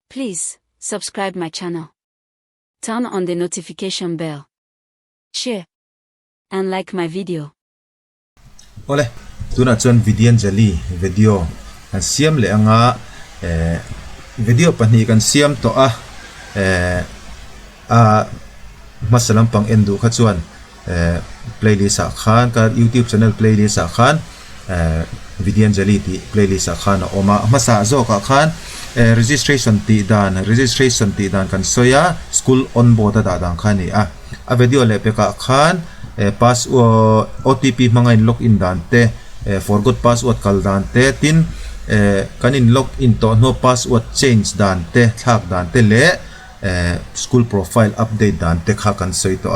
Please subscribe my channel. Turn on the notification bell. Share and like my video. Ole, tuna chuan Vidyanjali video kan siam le anga video pani kan siam to masalam pang endu kha chuan playlist a khan ka YouTube channel playlist a khan Vidyanjali ti playlist a khan oma masa zo ka khan registration ti dan kan soya school on board da dang khani a video le pe ka khan password OTP mga login dante forgot password kal dante tin kanin login to no password change dante thak dante le school profile update dante kha kan soi to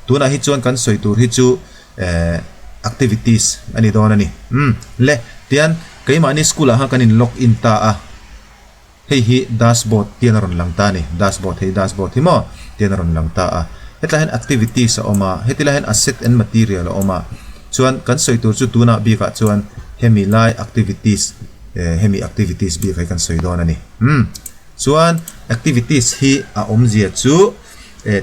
tuna hi chuan kan soi tur hi chu activities ani don ani le tian keima ni school ha kanin login ta hi dashboard tianaron lang ta ni dashboard hi mo tianaron lang ta hetlahen activities oma hetilahen asset and material oma chuan kan soi tur chu tuna bi ka chuan hemi lai activities hemi activities bi kai kan soi don ani chuan activities hi a omzia chu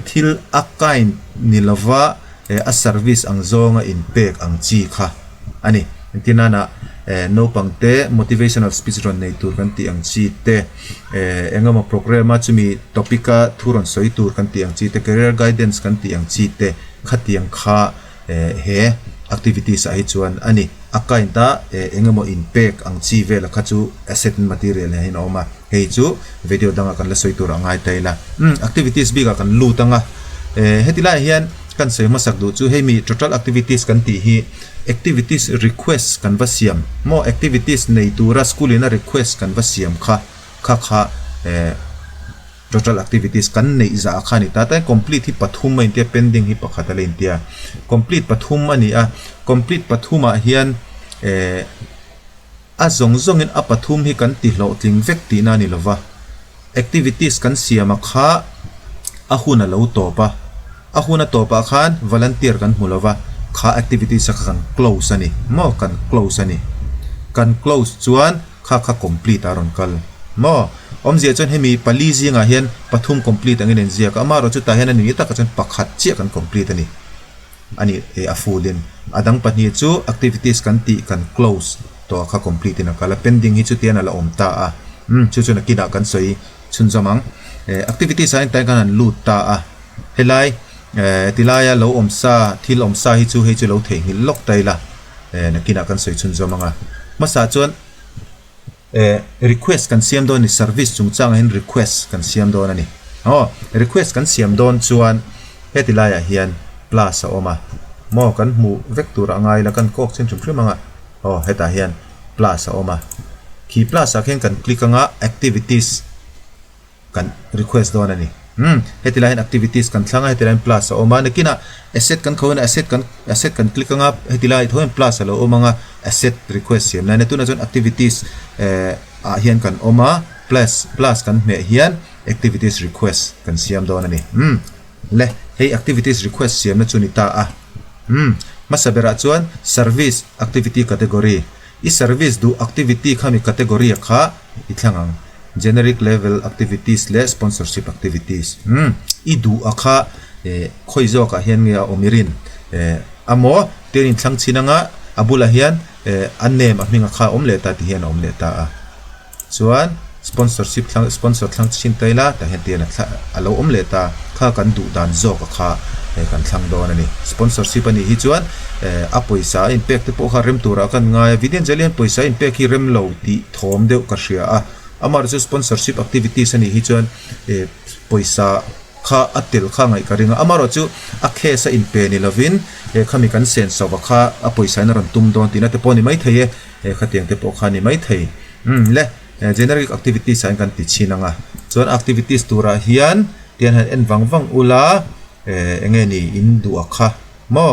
thil akain nilova a service ang zonga in pek ang chi kha ani tinana no pangte motivational speech ron nei tur kan ti ang chi te engama programa chumi topika thuron soi tur kan ti ang chi te career guidance kan ti ang chi te khatiang kha he activities a hi chuan ani akain ta engama impact ang chi vela khachu asset material he noma he chu video danga kan la soi tur angai taila activities bi ka kan lu tanga hetila hian kan sei masak du chu hemi total activities kan ti hi activities request kan vasiam mo activities nei tura school ina request kan vasiam kha total activities kan nei za khani ta ta complete hi pathum mai te pending hi pakhat alen tia complete pathum ani complete pathuma hian a zong in a pathum hi kan ti hlo tling vek ti na ni lova activities kan siama kha a huna lo topa khan volunteer kan mulova kha activities sa kan close ani mo kan close chuan kha complete aron kal mo omzia chon hemi palizi nga hian pathum complete angin enjia ka amaro chu ta hian ani ta ka chon pakhat chi kan complete ani a fullin adang pani chu activities kan ti kan close to kha complete na kala pending hi chu tian ala omta chu na kida kan soi chunjamang activities sa ta kan lut ta helai tilaya lo omsa thil omsa hi chu lo thei hi lok taila nakina kan soi chun zomanga masa chuan request kan siam don ni service chungchang hen request kan siam don ani request kan siam don chuan hetilaya hian plus oma mo kan mu vector angai la kan kok chen chum manga heta hian plus oma ki plus a khen kan click anga activities kan request don ani hetilahin activities kan thlanga hetilahin plus oma nakina asset kan khona asset kan click anga hetilai thoin plus lo omanga asset request siam na tuna chon activities a hian kan oma plus kan me hian activities request kan siam don ani le hey activities request siam na chuni ta masabera chuan service activity category i service du activity khami category kha ithangang generic level activities le sponsorship activities idu akha khoizo ka hian nge omirin amo terin thlang chinanga abula hian annem ahminga kha omleta ti hian omleta chuan sponsorship sponsor thlang chin taila ta hian tian alo omleta kha kan du dan zo ka kha kan thlang don ani sponsorship ani hi chuan a poisa impact te po kha rem tura kan nga Vidyanjali poisa impact hi rem lo ti thom deu ka ria amar chu sponsorship activities ani hi chuan poisa kha atil kha ngai karinga amaro chu a khesa in pe ni lovin khami kan sen so kha a poisa na ron tum don tina te poni mai thei khatiang te po khani mai thei le generic activities an kan ti chinanga chuan activities tura hian tian han en wang ula engeni in du akha mo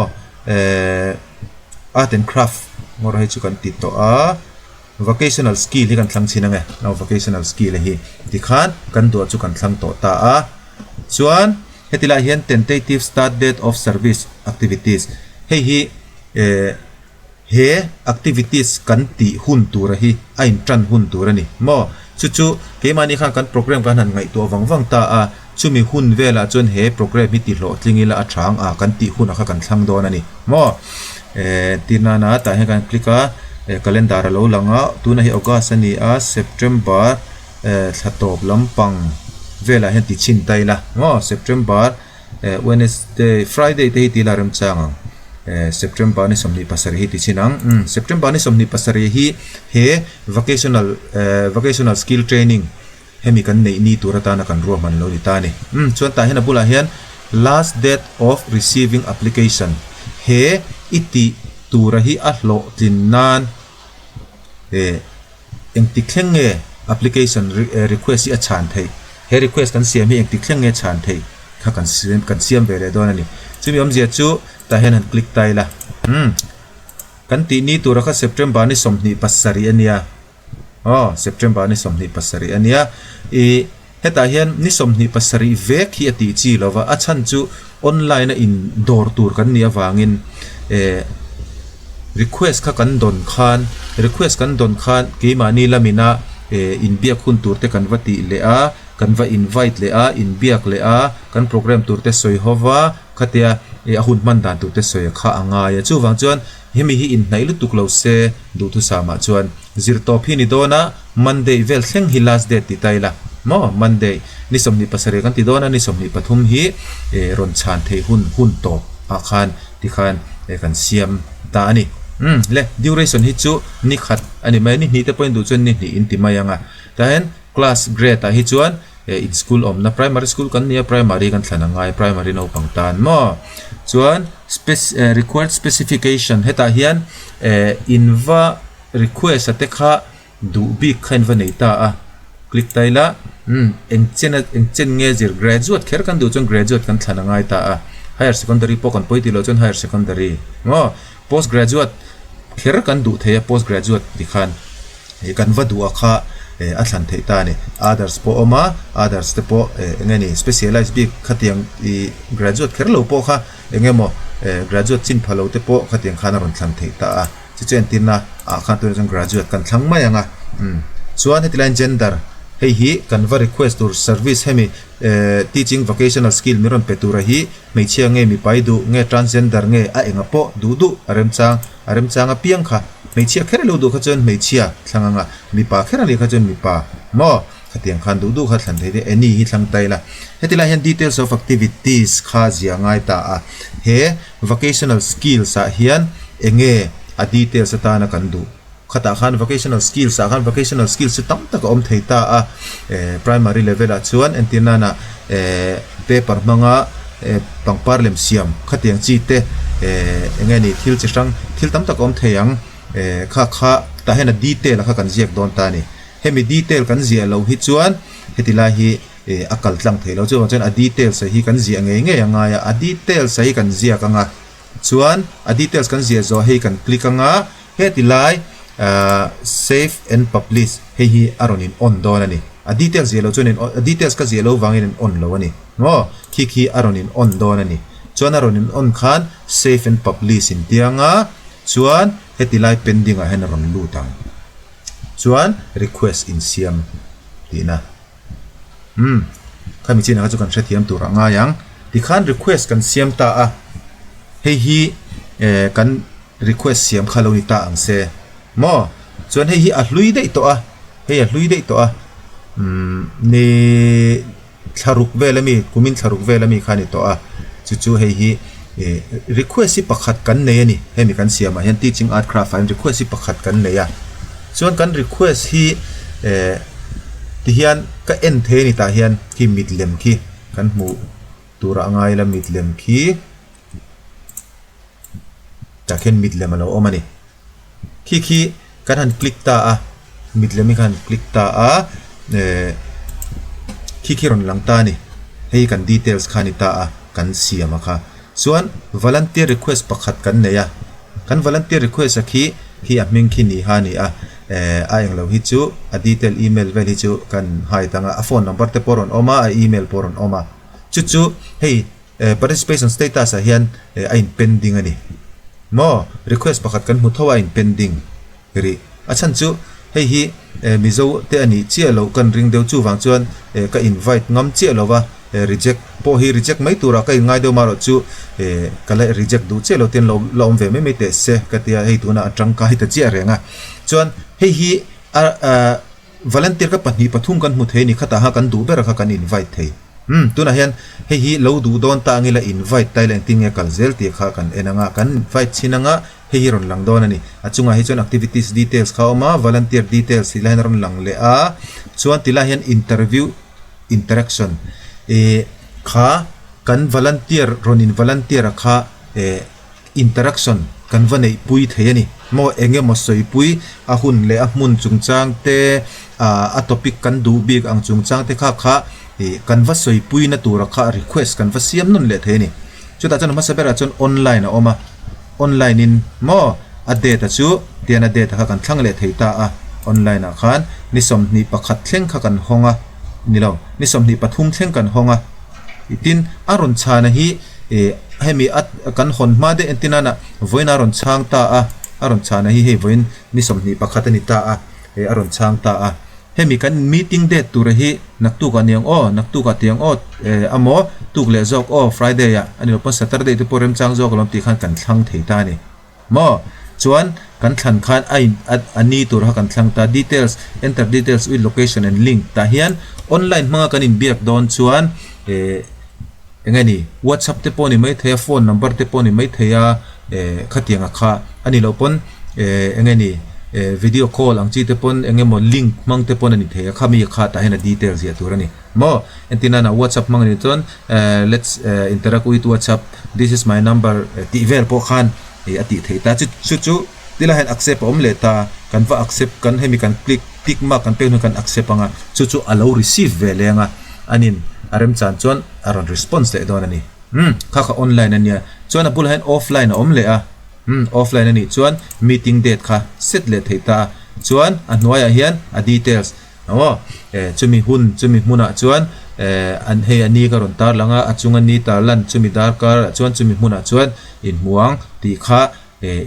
art and craft ngor hai chu kan ti to vocational skill hi kan thlang chinanga vocational skill hi tikhan kan do chu kan thlang to ta chuan hetila hian tentative start date of service activities he activities kan ti hun tur hi ain tran hun tur ani mo chu ke mani khan kan program kan han ngai to wang ta a chumi hun vela chon he program hi ti lo tlingila athang a kan ti hun kha kan thlang don ani mo tinana ta he kan click a calendar lo langa tuna hi august ani a september thatop lampang vela hen ti chin taila mo september wednesday friday te ti laram chang September ni somni pasari hi ti chinang September ni somni pasari hi he vocational skill training hemi kan nei ni turata na kan ro man lo ni ta ni chuan ta hena bula hian last date of receiving application he iti tura hi a hlo tin nan engti thlenge application request hi a chan thei he request kan siam hi engti thlenge chan thei kha kan siam vele don ani chumi om zia chu ta hen an click tai la kan ti ni tura kha September ni somni pasari ania September ni somni pasari ania heta hian ni somni pasari vek hi ati chi lova a chan chu online in door tur kan ni awangin request kha kan don khan ke mani lamina in biak hun tur te kan vati le a kan va invite le a in biak le a kan program tur te soi hova khatia ahun man dan tu te soi kha anga ya chu wang chuan hemi hi in nai lu tuk lo se du tu sama chuan zir to phi ni dona monday vel thleng hi last date ti taila mo monday ni somni pasare kan ti dona ni somni pathum hi ron chan thei hun to a khan ti khan kan siam ta ani le duration hi chu ni khat ani mai ni te point du chuan ni in ti mayanga ta hen class grade ta hi chuan in school na primary school kan nia primary kan thlana ngai primary no pangtan mo chuan required specification heta hian inva request ate kha du big khain va nei ta a click taila engchen nge zir graduate kher kan du chon graduate kan thlana ngai ta a higher secondary po kan poiti lo chon higher secondary mo post graduate kher kan du theya post graduate dikhan kan va du a kha atlan thei ta ni others po oma others te po ngani specialized big khatiang graduate kher lo po kha engemo graduate chin phalo te po khatiang khana ron thlan thei ta a chi chen tinna a khan tu jang graduate kan thlang mai anga chuan hetiline gender hei hi kan va request to service hemi teaching vocational skill miron petura hi meichia nge mi paidu nge transgender nge a enga po du arem chang a piang kha meichia kher lo du kha chen meichia thlanganga mi pa kher ali kha chen mi pa mo khatiang khan du kha thlan thei de any hi thlang taila hetila hian details of activities kha zia ngai ta a he vocational skills a hian enge a details ta na kan du khata khan vocational skills tam tak om thei ta a primary level a chuan entina na paper manga pangpar lem siam khatiang chi te enge ni thil chi sang thil tam tak om theiang kha ta hena detail kha kan ziak don ta ni hemi detail kan zia lo hi chuan hetila hi akal tlang thei lo chuan a detail sa hi kan zia nge anga ya a detail sa hi kan zia kanga chuan a details kan zia zo hei kan click anga hetilai save and publish hei hi aronin on don ani a details zia lo chuan a details ka zia lo wangin on lo ani no khi aronin on don ani chuan aronin on khan save and publish in tianga chuan hetilai pending a hen ron lutang chuan request in siam tina khami china ka chu kan hrethiam tura nga yang ti khan request kan siam ta a hei hi kan request siam khaloni ta ang se mo chuan hei hi a hlui dei to a ni tharuk velami kumin tharuk velami khani to a chu hei hi request si pakhat kan nei ani hemi kan siama hian teaching art craft and request si pakhat kan nei a chuan kan request hi ti hian ka en the ni ta hian ki mitlem ki kan mu tura angai la mitlem ki ta khen mitlem alo omani ki kan han click ta a mitlem kan click ta a ki ron lang ta ni hei kan details khani ta a kan siama kha chuan volunteer request pakhat kan neya kan volunteer request akhi hi aming khi ni ha ni a ayang lo hi chu a detail email vel hi chu kan hai tanga a phone number te poron oma a email poron oma chu hei participation status a hian in pending ani mo request pakhat kan mu thawa in pending ri achan chu hei hi mizo te ani chia lo kan ring deu chu wang chuan ka invite ngam chia lo wa reject po hi reject mai tura ka ngai deu maro chu kala reject du che lo ten lo om ve me te se ka tia hei tuna atang ka hi ta chia renga chuan hei hi volunteer ka pahni pathum kan mu the ni khata ha kan du ber kha kan invite thei tuna hian hei hi lo du don ta ngila invite thailand tinge kalzel ti kha kan enanga kan invite chinanga hei hi ron lang don ani achunga hi chuan activities details kha oma volunteer details hi lain ron lang le a chuan tila hian interview interaction kha kan volunteer ronin volunteer kha interaction kan vanei pui theiani mo enge mo soi pui a hun le a mun chungchang te a topic kan du big ang chungchang te kha kan va soi pui na tura kha request kan va siam nun le theini chuta chan ma sabera chon online a oma online in mo a data chu tiana data kha kan thlang le theita a online a khan ni som ni pakhat thleng kha kan honga nilo ni som ni pathum thleng kan honga itin aron chana hi hemi at kan hon ma de entinana voina ron chang ta a aron chana hi voin ni som ni pakhat ani ta a aron chang ta a hemi kan meeting date tur hi naktu ka niang o naktu ka tiang o amo tuk le jok o friday ya ani pon saturday te porem chang jok lom ti khan kan thlang theita ni mo chuan kan thlan khan ani tur ha kan thlang ta details enter details with location and link ta hian online mga kan in biak don chuan engani whatsapp te poni mai thea phone number te poni mai thea khatianga kha ani lo pon engani video call ang chi te pon engemo link mang te pon ani thea khami kha ta hena details ya turani mo entina na whatsapp mang ni ton let's interact with whatsapp, this is my number ti ver po khan ati theita chu tila hen accept om leta kan va accept kan hemi kan click tick mark kan pe kan accept anga chu allow receive ve lenga anin arem chan chon aron response le don ani kha online ania chuan abul hen offline om le a offline ani chuan meeting date kha set le theita chuan anwaya hian a details aw chumi huna chuan an he ani ka ron tar langa achunga ni tar lan chumi dar kar chuan chumi huna chuan in muang ti kha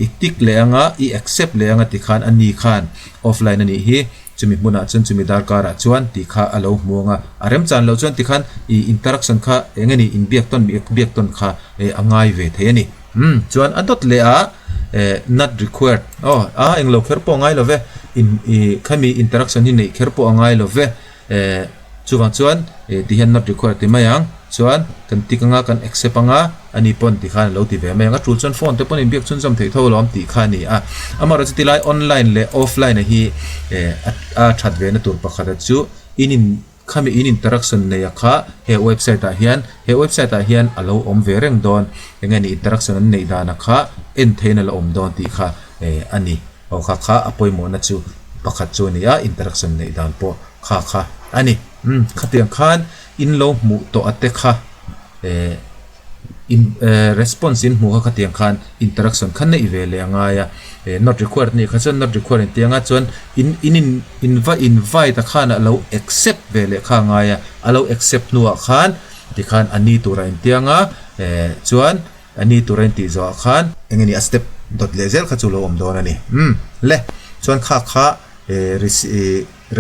iktik le anga I accept le anga ti khan ani khan offline ani hi chumi muna chun chumi dar kara chuan ti kha alo muanga arem chan lo chuan ti khan I interaction kha engani in biak ton kha angai ve theani chuan adot le a not required englo kherpo ngai lo ve in khami interaction hi nei kherpo angai lo ve chuwang chuan ti hian not required ti mayang chuan kan tikanga kan accept anga ani pon ti khan lo ti ve mayanga tul chuan phone te pon in biak chun jam thei tho lom ti khani a amara chu tilai online le offline hi a that ve na tur pakhata chu in khami in interaction ne ya kha he website a hian alo om ve reng don engani interaction nei dana kha en theina la om don ti kha ani o kha apoi mo na chu pakhat chu ni a interaction nei dan po kha ani khatiang khan in lo mu to ate kha response in mu kha tiang khan interaction khan nei ve le anga ya not required ni kha not required tianga chon invite khan allow accept ve le kha nga ya allow accept nuwa khan ti khan ani tura tianga chuan ani tura ti zo khan engeni a step dot lezel kha chulo om don ani le chuan kha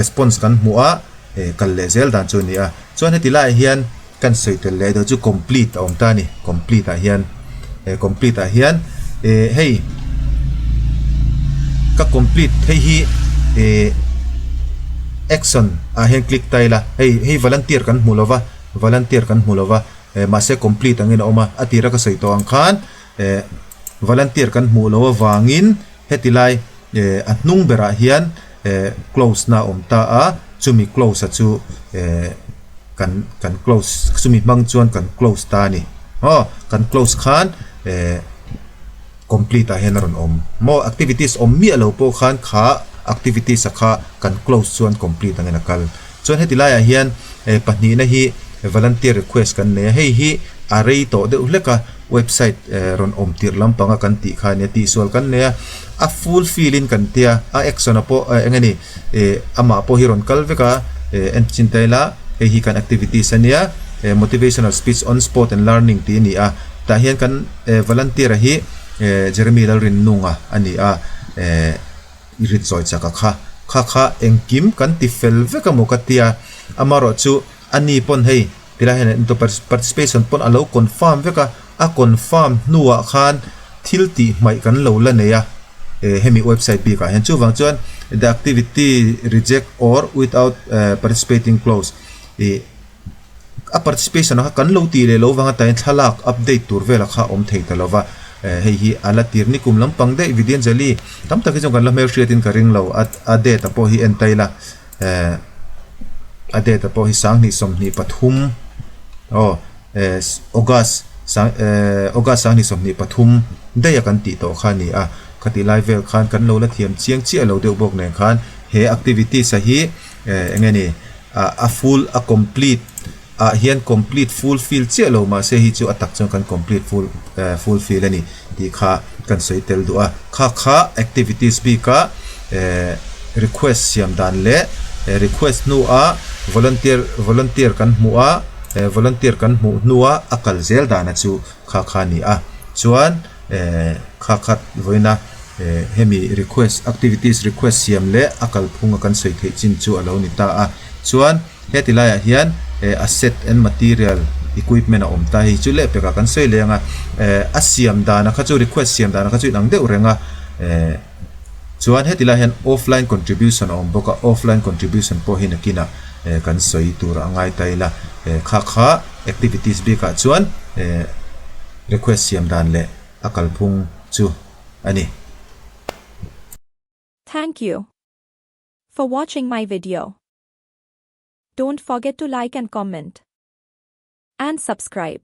response kan mu a kal lezel dan chu ni a chuan hetila hian kan soitel le do chu complete om ta ni complete a hian hey ka complete hei hi action a hian click taila hey volunteer kan mulova ma se complete angin oma atira ka soito ang khan volunteer kan mulova wangin hetilai atnung bera hian close na om ta a chumi close a chu kan close sumi mang chuan kan close ta ni kan close khan complete a henron om mo activities om mi alo po khan kha activities kha kan close chuan complete angena kal chuan hetilai a hian pahni na hi volunteer request kan ne hei hi array to de uleka website ron om tir lampanga kan ti kha ne ti sol kan ne a full fill in kan tia a action po engani ama po hiron kalveka en chintaila hi kan activities ania motivational speech on spot and learning ti ni a ta hian kan volunteer hi Jeremy Lalrin nunga ani a irit zoi chaka kha kha engkim kan ti fel ve ka mo ka tia amaro chu ani pon hei tila hen into participation pon alo confirm ve ka a confirm nuwa khan thil ti mai kan lo la neya hemi website bi ka hen chu wang chuan the activity reject or without participating clause a participation kan lo ti le lo wanga tain thalak update tur vela kha om thei talova hei hi ala tirni kum lampang de Vidyanjali tam tak jong kan la mer shretin ka ring lo at ade ta po hi entaila ade ta po hi sang ni som ni pathum August sang ni som ni pathum de ya kan ti to khani a khati live khan kan lo la thiam chiang chi alo de bok ne khan he activity sa hi engeni a full a complete hian complete fulfill che lo ma se hi chu atak chang kan complete fulfill ani ti kha kan sei tel du a kha activities bi ka request siam dan le request nu a volunteer kan mu a volunteer kan mu nuwa akal zel dana chu kha ni a chuan khat voina hemi request activities request siam le akal phunga kan sei thei chin chu alo ni ta a chuan hetilaya hian asset and material equipment om ta hi chu le pe ka kan sei lenga asiam dana kha chu request siam dana kha chu nang de urenga chuan hetila hian offline contribution om boka offline contribution po hin kina kan soi tur angai taila kha activities bi ka chuan request siam dan le akal phung chu ani. Thank you for watching my video. Don't forget to like and comment and subscribe.